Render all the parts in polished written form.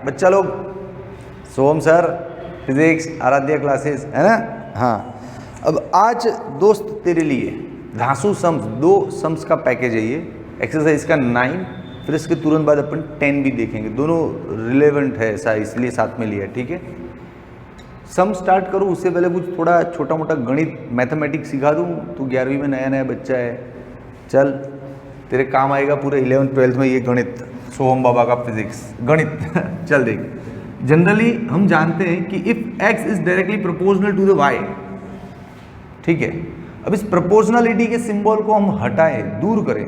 बच्चा लोग, सोम sir physics Aaradhya classes है ना। हाँ, अब आज दोस्त तेरे लिए धांसू सम्स, 2 सम्स का पैकेज है ये, एक्सरसाइज का 9, फिर इसके तुरंत बाद अपन 10 भी देखेंगे, दोनों रिलेवेंट है ऐसा इसलिए साथ में लिया, ठीक है। सम स्टार्ट करूँ उससे पहले कुछ थोड़ा छोटा मोटा गणित मैथमेटिक्स सिखा दूँ। तू 11वीं में नया नया बच्चा है, चल तेरे काम आएगा पूरे 11th 12th में ये गणित, सोहम बाबा का फिजिक्स गणित चल देख। जनरली हम जानते हैं कि if x is directly proportional to the y, ठीक है। अब इस प्रोपोर्शनलिटी के सिंबल को हम हटाएं, दूर करें,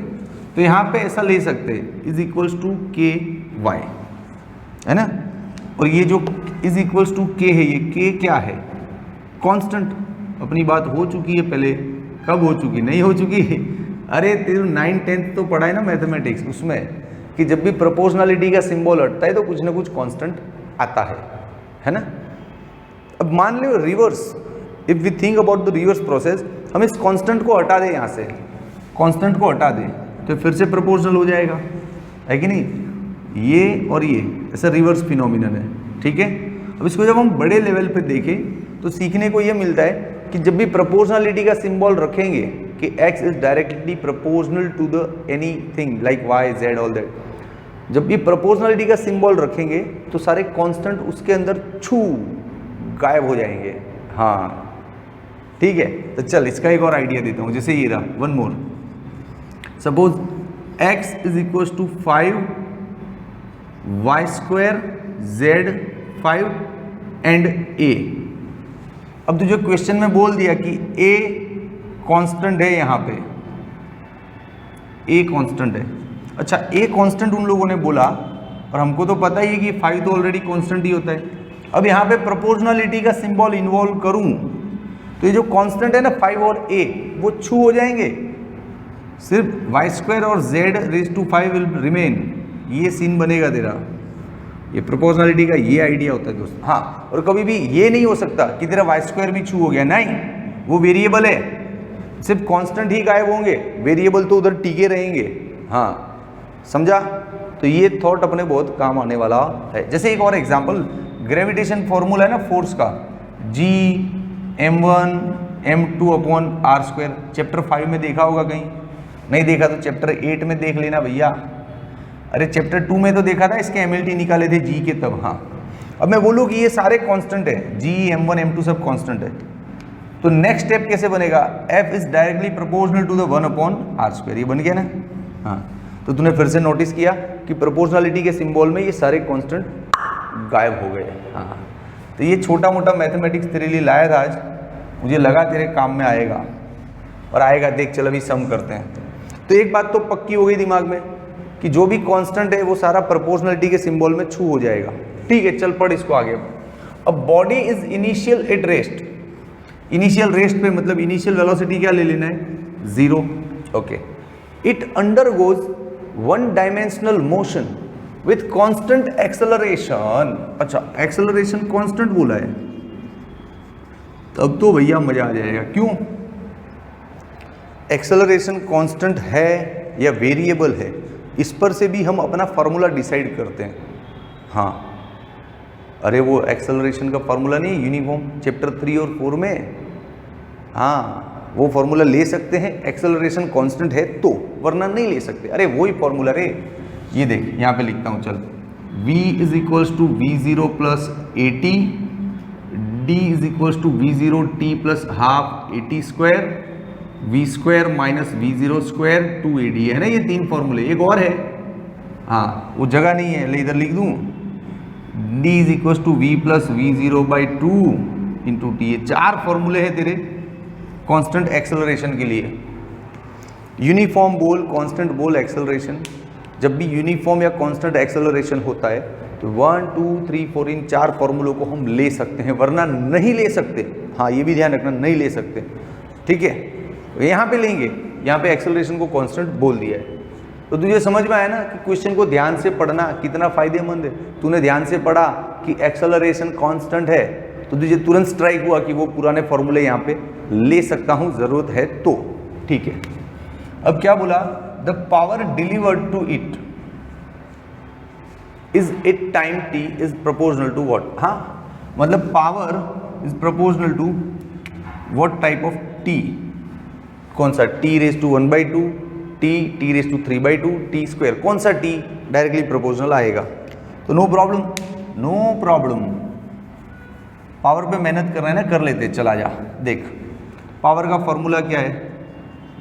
तो यहाँ पे ऐसा ले सकते हैं इज इक्वल्स टू के वाई, है ना। और ये जो इज इक्वल्स टू के है, ये के क्या है, कांस्टेंट। अपनी बात हो चुकी है पहले, कब हो चुकी, नहीं हो चुकी अरे तेरे 9th 10th तो पढ़ा है ना मैथमेटिक्स, उसमें कि जब भी प्रोपोर्शनलिटी का सिंबल हटता है तो कुछ ना कुछ कांस्टेंट आता है ना। अब मान लो reverse, if we think about the reverse process, हम इस कांस्टेंट को हटा दें, यहाँ से कांस्टेंट को हटा दें तो फिर से प्रोपोर्शनल हो जाएगा, है कि नहीं। ये और ये ऐसा रिवर्स फिनोमिनन है, ठीक है। अब इसको जब हम बड़े लेवल पे देखें तो सीखने को ये मिलता है कि जब भी प्रोपोर्शनलिटी का सिंबल रखेंगे कि x is directly proportional to the anything like y z all that, जब भी प्रोपोर्शनलिटी का सिंबल रखेंगे तो सारे कांस्टेंट उसके अंदर छू गायब हो जाएंगे। हाँ ठीक है, तो चल इसका एक और आइडिया देता हूँ, जैसे ये रहा, one more, suppose x is equal to 5 y square z 5 and a। अब तुझे क्वेश्चन में बोल दिया कि a कांस्टेंट है, यहाँ पे a कांस्टेंट है। अच्छा, a कांस्टेंट उन लोगों ने बोला, और हमको तो पता ही है कि 5 तो ऑलरेडी कांस्टेंट ही होता है। अब यहाँ पे प्रोपोर्शनलिटी का सिंबल इन्वॉल्व करूँ तो ये जो कांस्टेंट है ना 5 और a, वो छू हो जाएंगे, सिर्फ y स्क्वायर और z raise to 5 will remain. ये सीन बनेगा तेरा, ये प्रोपोर्शनलिटी का ये आइडिया होता है दोस्त। हाँ, और कभी भी ये नहीं हो सकता कि तेरा y स्क्वायर भी छू हो गया, नहीं, वो वेरिएबल है, सिर्फ कांस्टेंट ही गायब होंगे, वेरिएबल तो उधर टिके रहेंगे। हाँ समझा, तो ये थॉट अपने बहुत काम आने वाला है। जैसे एक और एग्जांपल, ग्रेविटेशन फॉर्मूला है ना फोर्स का, G m1 m2 upon r square, chapter 5 में देखा होगा, कहीं नहीं देखा तो चैप्टर 8 में देख लेना भैया। अरे चैप्टर 2 में तो देखा था, इसके MLT निकाले थे G के तब। हाँ, अब मैं बोलूँ कि ये सारे कांस्टेंट है, G m1 m2 सब कांस्टेंट है, तो नेक्स्ट स्टेप कैसे बनेगा, f is directly proportional to the 1 upon r square, ये बन गया ना। हाँ, तो तूने फिर से नोटिस किया कि प्रोपोर्शनलिटी के सिंबल में ये सारे कांस्टेंट गायब हो गए। हाँ, तो ये छोटा मोटा मैथमेटिक्स तेरे लिए लाया था आज, मुझे लगा तेरे काम में आएगा, और आएगा, देख चल अभी सम करते हैं। तो एक बात तो पक्की हो गई दिमाग में कि जो भी कांस्टेंट है वो सारा प्रोपोर्शनलिटी के सिंबल में छू हो जाएगा। ठीक है, चल पढ़ इसको आगे। अब body is initial at rest, initial rest पे मतलब इनिशियल वेलोसिटी क्या ले लेना है, 0। Okay, it undergoes one dimensional motion with constant acceleration. अच्छा, एक्सेलरेशन कांस्टेंट बोला है, तब तो भैया मजा आ जाएगा। क्यों, एक्सेलरेशन कांस्टेंट है या वेरिएबल है, इस पर से भी हम अपना फार्मूला डिसाइड करते हैं। हाँ, अरे वो एक्सेलरेशन का फार्मूला नहीं, यूनिफॉर्म चैप्टर 3 और 4 में, हाँ वो फार्मूला ले सकते हैं, एक्सेलरेशन कांस्टेंट है तो, वरना नहीं ले सकते। अरे वही फार्मूला रे, ये देख यहाँ पे लिखता हूँ, चल, v is equals to v0 plus at, d is equals to v0 t plus half at square, v square minus v0 square 2ad, है ना ये 3 फॉर्मूले। एक और है, हाँ वो जगह नहीं है, ले इधर लिख दूँ, d is equals to v plus v0 by 2 into t. ये 4 फॉर्मूले हैं तेरे कांस्टेंट एक्सेलरेशन के लिए। यूनिफॉर्म बोल, कांस्टेंट बोल, एक्सेलरेशन। जब भी यूनिफॉर्म या कांस्टेंट एक्सेलरेशन होता है तो 1 2 3 4 इन 4 फॉर्मूलों को हम ले सकते हैं, वरना नहीं ले सकते। हाँ ये भी ध्यान रखना, नहीं ले सकते, ठीक है। यहाँ पे लेंगे, यहाँ पे एक्सेलरेशन को कांस्टेंट बोल दिया है। तो तुझे समझ में आया ना कि क्वेश्चन को ध्यान से पढ़ना कितना फायदेमंद है। तूने ध्यान से पढ़ा कि एक्सेलरेशन कांस्टेंट है तो तुझे तुरंत स्ट्राइक हुआ कि वो पुराने फॉर्मूले यहाँ पे ले सकता हूँ जरूरत है तो, ठीक है। अब क्या बोला, the power delivered to it, is it time t is proportional to what, हाँ मतलब power is proportional to what type of t, कौन सा t raise to 1/2, t raise to 3/2, t square, कौन सा t डायरेक्टली प्रोपोर्शनल आएगा। तो no problem, no problem, power पे मेहनत कर रहे हैं ना, कर लेते, चला जा। देख पावर का फॉर्मूला क्या है,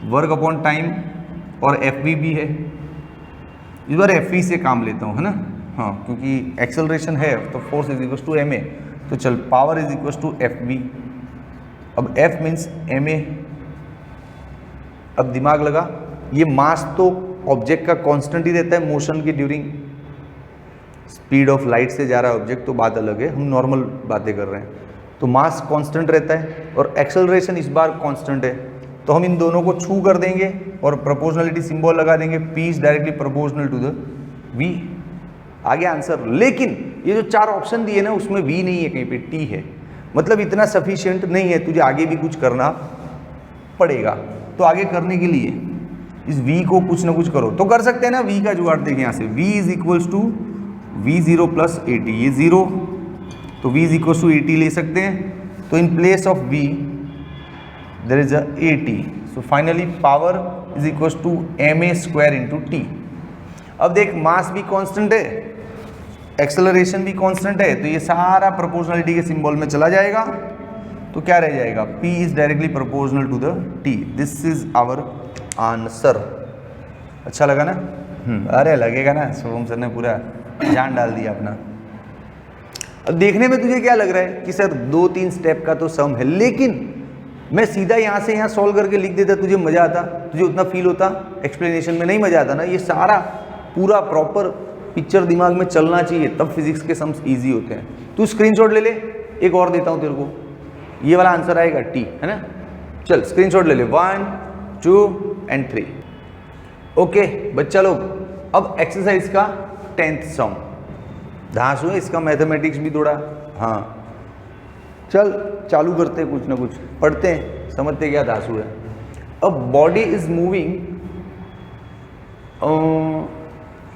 वर्क अपॉन टाइम और FV भी है। इस बार FV से काम लेता हूँ, है ना, हाँ क्योंकि एक्सेलरेशन है तो force is equal to ma, तो चल power is equal to FV। अब F मीन्स ma। अब दिमाग लगा, ये मास तो ऑब्जेक्ट का कांस्टेंट ही रहता है मोशन के ड्यूरिंग, स्पीड ऑफ लाइट से जा रहा है ऑब्जेक्ट तो बात अलग है, हम नॉर्मल बातें कर रहे हैं। तो मास कांस्टेंट रहता है और एक्सेलरेशन इस बार कांस्टेंट है, तो हम इन दोनों को छू कर देंगे और प्रोपोर्शनलिटी सिंबल लगा देंगे, P is directly proportional to the V। आ गया आंसर। लेकिन ये जो 4 ऑप्शन दिए ना उसमें V नहीं है, कहीं पे T है, मतलब इतना सफिशिएंट नहीं है, तुझे आगे भी कुछ करना पड़ेगा। तो आगे करने के लिए इस V को कुछ ना कुछ करो, तो कर सकते हैं ना। V का जुगाड़ देखिए यहाँ से, V is equals to V0 plus AT, ये 0 तो V is equals to AT ले सकते हैं। तो in place of V there is a AT, so finally power is equals to ma square into T। अब देख मास भी कांस्टेंट है, एक्सेलरेशन भी कांस्टेंट है, तो ये सारा प्रोपोर्शनलिटी के सिंबल में चला जाएगा, तो क्या रह जाएगा, P is directly proportional to the T। This is our answer. अच्छा लगा ना? अरे लगेगा ना, शुभम सर ने पूरा जान डाल दिया अपना। अब देखने में तुझे क्या लग रहा है कि सर 2-3 स्टेप का तो सम है, लेकिन मैं सीधा यहाँ से यहाँ सॉल्व करके लिख देता, तुझे मजा आता, तुझे उतना फील होता, एक्सप्लेनेशन में नहीं मजा आता ना। ये सारा पूरा प्रॉपर पिक्चर दिमाग में चलना चाहिए, तब फिजिक्स के सम्स इजी होते हैं। तू स्क्रीनशॉट ले ले, एक और देता हूँ तेरे को, ये वाला आंसर आएगा T, है ना। चल स्क्रीनशॉट ले ले, 1 2 and 3। ओके बच्चा लोग, अब एक्सरसाइज का 10th सम, धांसू है इसका, मैथमेटिक्स भी थोड़ा, हाँ चल चालू करते हैं, कुछ ना कुछ पढ़ते हैं, समझते क्या धांसू है। अब body is moving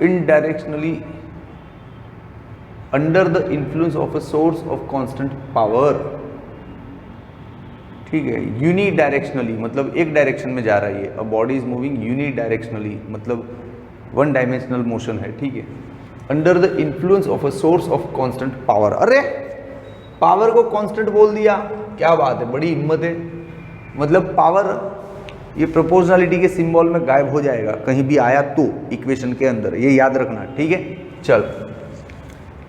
in directionally under the influence of a source of constant power, ठीक है। यूनि डायरेक्शनली मतलब एक डायरेक्शन में जा रही है। A body is moving unidirectionally मतलब 1 डायमेंशनल मोशन है, ठीक है। Under the influence of a source of constant power, अरे पावर को कांस्टेंट बोल दिया, क्या बात है, बड़ी हिम्मत है। मतलब पावर ये प्रोपोर्शनलिटी के सिंबल में गायब हो जाएगा कहीं भी आया तो इक्वेशन के अंदर, ये याद रखना, ठीक है। चल,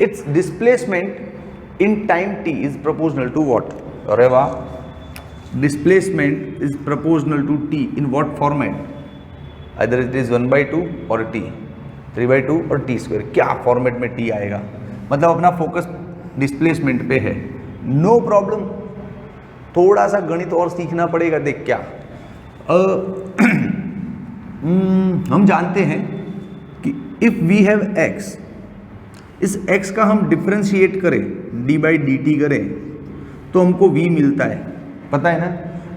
its displacement in time t is proportional to what, अरे वाह, displacement is proportional to t in what format, either it is 1/2 और t 3/2 और t स्क्वायर, क्या फॉर्मेट में t आएगा, मतलब अपना फोकस डिस्प्लेसमेंट पे है। नो प्रॉब्लम, थोड़ा सा गणित और सीखना पड़ेगा। देख क्या हम जानते हैं कि इफ वी हैव x, इस x का हम डिफ्रेंशिएट करें d/dt करें तो हमको v मिलता है, पता है ना।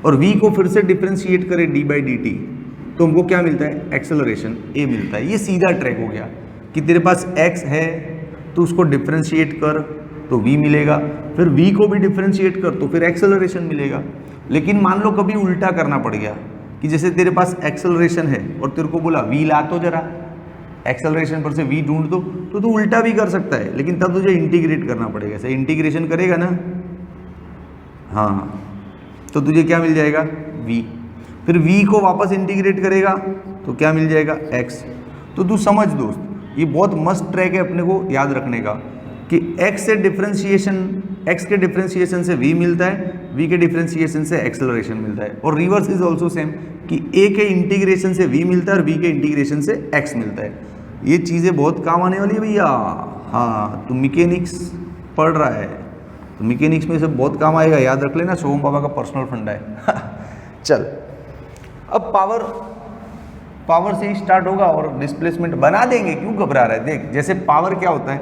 और v को फिर से डिफ्रेंशिएट करें d/dt तो हमको क्या मिलता है, एक्सेलरेशन a मिलता है। ये सीधा ट्रैक हो गया कि तेरे पास x है तो उसको डिफ्रेंशिएट कर तो v मिलेगा, फिर v को भी डिफ्रेंशिएट कर तो फिर एक्सेलरेशन मिलेगा। लेकिन मान लो कभी उल्टा करना पड़ गया कि जैसे तेरे पास एक्सेलरेशन है और तेरे को बोला v ला तो जरा, एक्सेलरेशन पर से v ढूंढ दो, तो तू उल्टा भी कर सकता है, लेकिन तब तुझे इंटीग्रेट करना पड़ेगा। ऐसे इंटीग्रेशन करेगा ना, हाँ, तो तुझे क्या मिल जाएगा, v। फिर v को वापस इंटीग्रेट करेगा तो क्या मिल जाएगा, x। तो तू समझ दोस्त, ये बहुत मस्त ट्रैक है अपने को याद रखने का कि x से डिफरेंशिएशन, x के डिफरेंशिएशन से v मिलता है, v के डिफरेंशिएशन से एक्सेलरेशन मिलता है। और रिवर्स इज ऑल्सो सेम कि a के इंटीग्रेशन से v मिलता है और v के इंटीग्रेशन से x मिलता है। ये चीज़ें बहुत काम आने वाली है भैया। हाँ, तू मैकेनिक्स पढ़ रहा है तो मैकेनिक्स में से बहुत काम आएगा, याद रख लेना, सोम बाबा का पर्सनल फंडा है। चल, अब पावर से ही स्टार्ट होगा और डिस्प्लेसमेंट बना देंगे, क्यों घबरा रहा है। देख, जैसे पावर क्या होता है,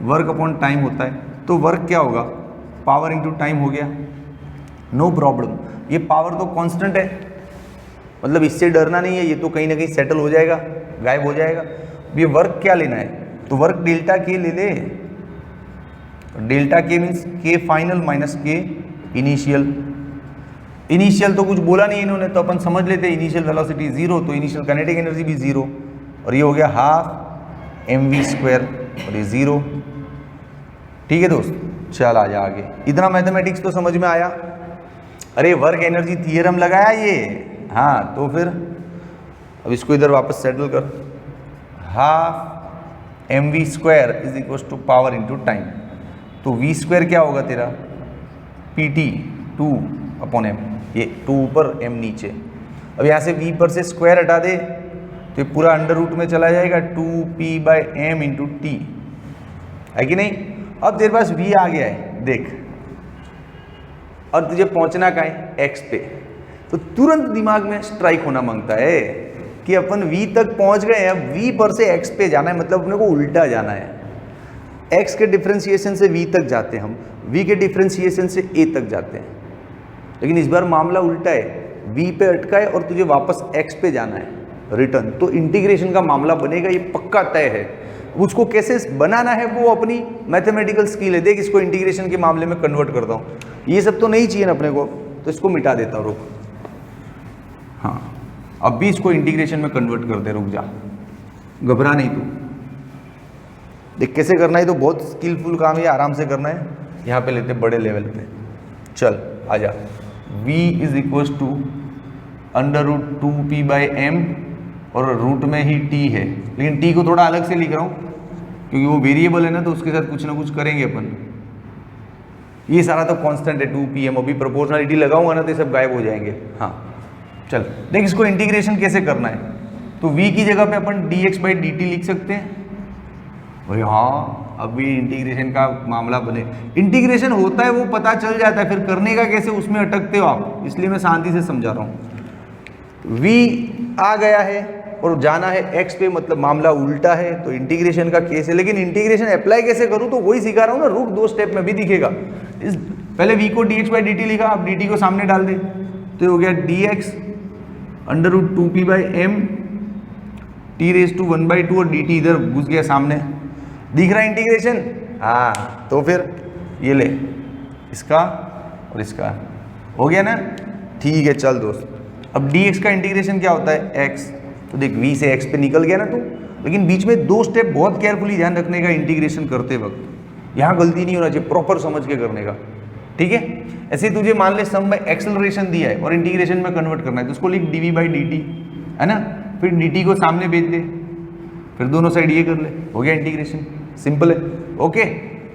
वर्क अपॉन टाइम होता है, तो वर्क क्या होगा, पावर इंटू टाइम हो गया, नो प्रॉब्लम। ये पावर तो कांस्टेंट है, मतलब इससे डरना नहीं है, ये तो कहीं ना कहीं सेटल हो जाएगा, गायब हो जाएगा। ये वर्क क्या लेना है, तो वर्क डेल्टा के ले ले, डेल्टा के मीन्स के फाइनल माइनस के इनिशियल। इनिशियल तो कुछ बोला नहीं इन्होंने, तो अपन समझ लेते इनिशियल वेलोसिटी जीरो, तो इनिशियल काइनेटिक एनर्जी भी जीरो, और ये हो गया हाफ mv² और ये जीरो। ठीक है दोस्त, चल आ जा आगे। इतना मैथमेटिक्स तो समझ में आया। अरे वर्क एनर्जी थियरम लगाया ये, हाँ तो फिर अब इसको इधर वापस सेटल कर। Half mv² is equal to power into time, तो v² क्या होगा तेरा pt 2/m, ये 2 ऊपर m नीचे। अब यहाँ से v पर से स्क्वायर हटा दे तो ये पूरा अंडर रूट में चला जाएगा 2p/m इंटू टी, है कि नहीं। अब तेरे पास v आ गया है देख, और तुझे पहुंचना कहाँ है x पे, तो तुरंत दिमाग में स्ट्राइक होना मांगता है कि अपन v तक पहुंच गए हैं, अब v पर से x पे जाना है, मतलब अपने को उल्टा जाना है। x के डिफ्रेंशिएशन से v तक जाते हैं हम, v के डिफ्रेंशिएशन से a तक जाते हैं, लेकिन इस बार मामला उल्टा है, v पे अटका है और तुझे वापस x पे जाना है रिटर्न, तो इंटीग्रेशन का मामला बनेगा, ये पक्का तय है। उसको कैसे बनाना है वो अपनी मैथमेटिकल स्किल है। देख इसको इंटीग्रेशन के मामले में कन्वर्ट करता हूँ, ये सब तो नहीं चाहिए ना अपने को, तो इसको मिटा देता हूँ, रुक। हाँ अब भी इसको इंटीग्रेशन में कन्वर्ट कर दे, रुक जा, घबरा नहीं तू। देख कैसे करना है, तो बहुत स्किलफुल काम है, आराम से करना है। यहाँ पे लेते बड़े लेवल पे, चल आजा। v is equal to √2p/m और रूट में ही t है, लेकिन t को थोड़ा अलग से लिख रहा हूँ क्योंकि वो वेरिएबल है ना, तो उसके साथ कुछ ना कुछ करेंगे अपन। ये सारा तो कांस्टेंट है 2pm, अभी प्रोपोर्शनलिटी लगाऊंगा ना तो ये सब गायब हो जाएंगे। हाँ चल देख इसको इंटीग्रेशन कैसे करना है, तो v की जगह पे अपन dx/dt लिख सकते हैं। भाई हाँ अभी इंटीग्रेशन का मामला बने, इंटीग्रेशन होता है वो पता चल जाता है, फिर करने का कैसे उसमें अटकते हो आप, इसलिए मैं शांति से समझा रहा हूँ। v आ गया है और जाना है x पे, मतलब मामला उल्टा है, तो इंटीग्रेशन का केस है। लेकिन इंटीग्रेशन अप्लाई कैसे करूँ, तो वही सिखा रहा हूँ ना, रुक 2 स्टेप में भी दिखेगा। इस पहले v को dx/dt लिखा, अब dt को सामने डाल दे, तो हो गया dx √2p/m t⁻1/2 और dt इधर घुस गया सामने, दिख रहा है इंटीग्रेशन। हाँ तो फिर ये ले, इसका और इसका हो गया ना, ठीक है। चल दोस्त, अब dx का इंटीग्रेशन क्या होता है x, तो देख v से x पे निकल गया ना तू, लेकिन बीच में 2 स्टेप बहुत केयरफुली ध्यान रखने का इंटीग्रेशन करते वक्त, यहाँ गलती नहीं होना चाहिए, प्रॉपर समझ के करने का, ठीक है। ऐसे तुझे मान ले सम में एक्सेलरेशन दिया है और इंटीग्रेशन में कन्वर्ट करना है, तो उसको लिख dv/dt, है ना, फिर dt को सामने भेज दे, फिर दोनों साइड ये कर ले, हो गया इंटीग्रेशन, सिंपल है। ओके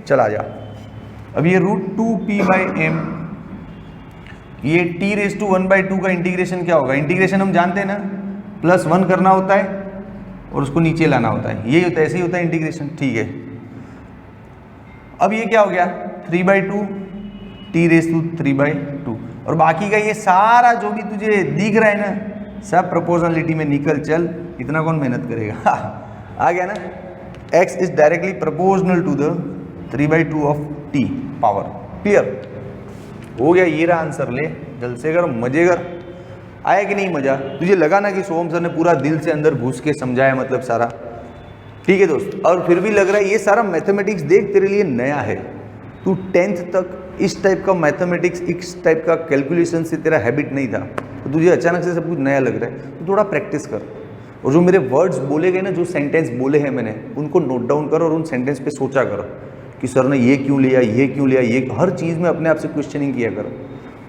चल आ जा। अब ये √2p/m, ये t⁻1/2 का इंटीग्रेशन क्या होगा, इंटीग्रेशन हम जानते हैं ना, +1 करना होता है और उसको नीचे लाना होता है, यही होता है, ऐसे ही होता है इंटीग्रेशन, ठीक है। अब ये क्या हो गया 3/2 t⁻3/2, और बाकी का ये सारा जो भी तुझे दिख रहा है ना, सब प्रोपोर्शनलिटी में निकल चल, इतना कौन मेहनत करेगा। आ गया ना, x is directly proportional to the 3/2 of t power, clear हो गया। ये रहा आंसर, ले जल्द से कर, मजे कर। आया कि नहीं मजा, तुझे लगा ना कि सोहम सर ने पूरा दिल से अंदर घुस के समझाया, मतलब सारा, ठीक है दोस्त। और फिर भी लग रहा है ये सारा मैथमेटिक्स देख तेरे लिए नया है, तू 10th तक इस टाइप का मैथमेटिक्स, इस टाइप का कैलकुलेशन से तेरा हैबिट नहीं था, तो तुझे अचानक से सब कुछ नया लग रहा है, तो थोड़ा प्रैक्टिस कर। और जो मेरे वर्ड्स बोले गए ना, जो सेंटेंस बोले हैं मैंने, उनको नोट डाउन कर और उन सेंटेंस पे सोचा कर कि सर ने ये क्यों लिया, ये क्यों लिया, ये हर चीज़ में अपने आप से क्वेश्चनिंग किया कर,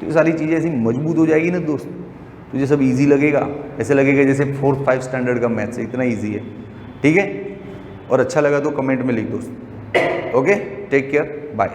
तो ये सारी चीज़ें ऐसी मजबूत हो जाएगी ना दोस्त, तुझे सब इजी लगेगा, ऐसे लगेगा जैसे 4th-5th स्टैंडर्ड का मैथ्स है, इतना ईजी है, ठीक है। और अच्छा लगा तो कमेंट में लिख दोस्त। Okay take care, bye.